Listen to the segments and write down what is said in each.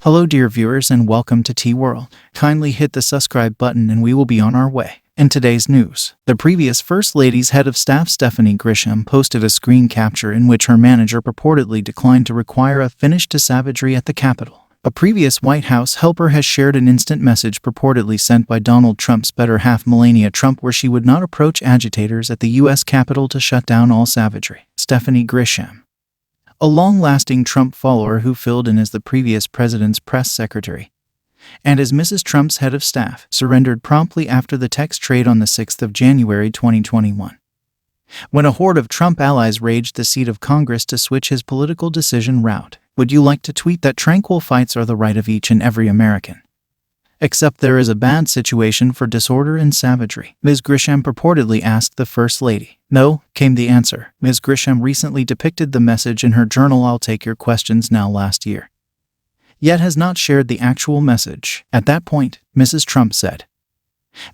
Hello dear viewers and welcome to T-World. Kindly hit the subscribe button and we will be on our way. In today's news, the previous First Lady's head of staff Stephanie Grisham posted a screen capture in which her manager purportedly declined to require a finish to savagery at the Capitol. A previous White House helper has shared an instant message purportedly sent by Donald Trump's better half Melania Trump where she would not approach agitators at the U.S. Capitol to shut down all savagery. Stephanie Grisham, a long-lasting Trump follower who filled in as the previous president's press secretary and as Mrs. Trump's head of staff, surrendered promptly after the text trade on the 6th of January 2021. When a horde of Trump allies raged the seat of Congress to switch his political decision route. Would you like to tweet that tranquil fights are the right of each and every American? Except there is a bad situation for disorder and savagery, Ms. Grisham purportedly asked the First Lady. No, came the answer. Ms. Grisham recently depicted the message in her journal I'll Take Your Questions Now last year, yet has not shared the actual message. At that point, Mrs. Trump said,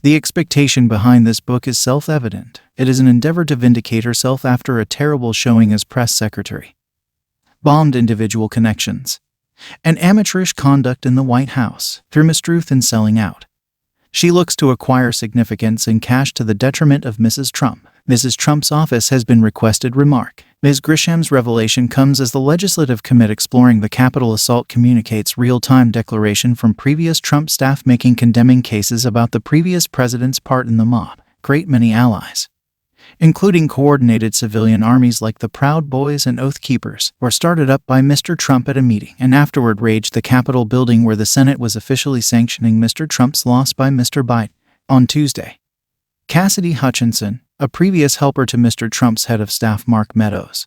"The expectation behind this book is self-evident. It is an endeavor to vindicate herself after a terrible showing as press secretary, bombed individual connections, and amateurish conduct in the White House through mistruth and selling out. She looks to acquire significance and cash to the detriment of Mrs. Trump. Mrs. Trump's office has been requested." Remark. Ms. Grisham's revelation comes as the Legislative Committee exploring the Capitol assault communicates real-time declaration from previous Trump staff making condemning cases about the previous president's part in the mob. Great many allies, including coordinated civilian armies like the Proud Boys and Oath Keepers, were started up by Mr. Trump at a meeting and afterward raged the Capitol building where the Senate was officially sanctioning Mr. Trump's loss by Mr. Biden. On Tuesday, Cassidy Hutchinson, a previous helper to Mr. Trump's head of staff Mark Meadows,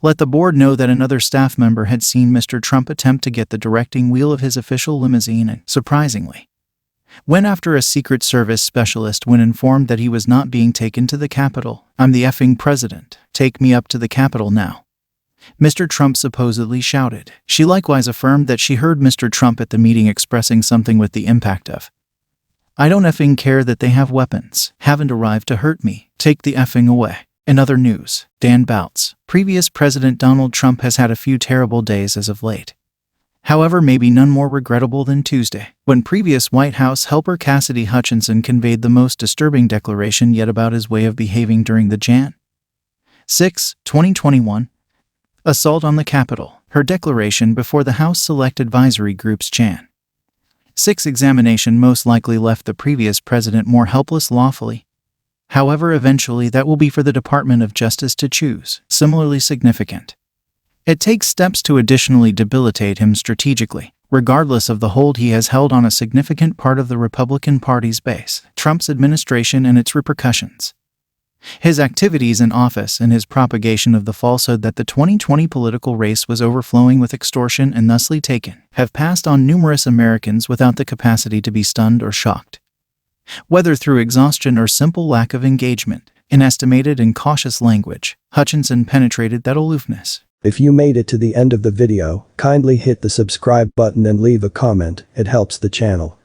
let the board know that another staff member had seen Mr. Trump attempt to get the directing wheel of his official limousine and, surprisingly, went after a Secret Service specialist when informed that he was not being taken to the Capitol. "I'm the effing president. Take me up to the Capitol now," Mr. Trump supposedly shouted. She likewise affirmed that she heard Mr. Trump at the meeting expressing something with the impact of, "I don't effing care that they have weapons. Haven't arrived to hurt me. Take the effing away." In other news, Dan Bouts, previous President Donald Trump has had a few terrible days as of late. However, maybe none more regrettable than Tuesday, when previous White House helper Cassidy Hutchinson conveyed the most disturbing declaration yet about his way of behaving during the Jan.6, 2021, assault on the Capitol. Her declaration before the House Select Advisory Group's Jan.6 examination most likely left the previous president more helpless lawfully. However, eventually that will be for the Department of Justice to choose. Similarly significant, it takes steps to additionally debilitate him strategically, regardless of the hold he has held on a significant part of the Republican Party's base, Trump's administration and its repercussions. His activities in office and his propagation of the falsehood that the 2020 political race was overflowing with extortion and thusly taken have passed on numerous Americans without the capacity to be stunned or shocked, whether through exhaustion or simple lack of engagement. In estimated and cautious language, Hutchinson penetrated that aloofness. If you made it to the end of the video, kindly hit the subscribe button and leave a comment. It helps the channel.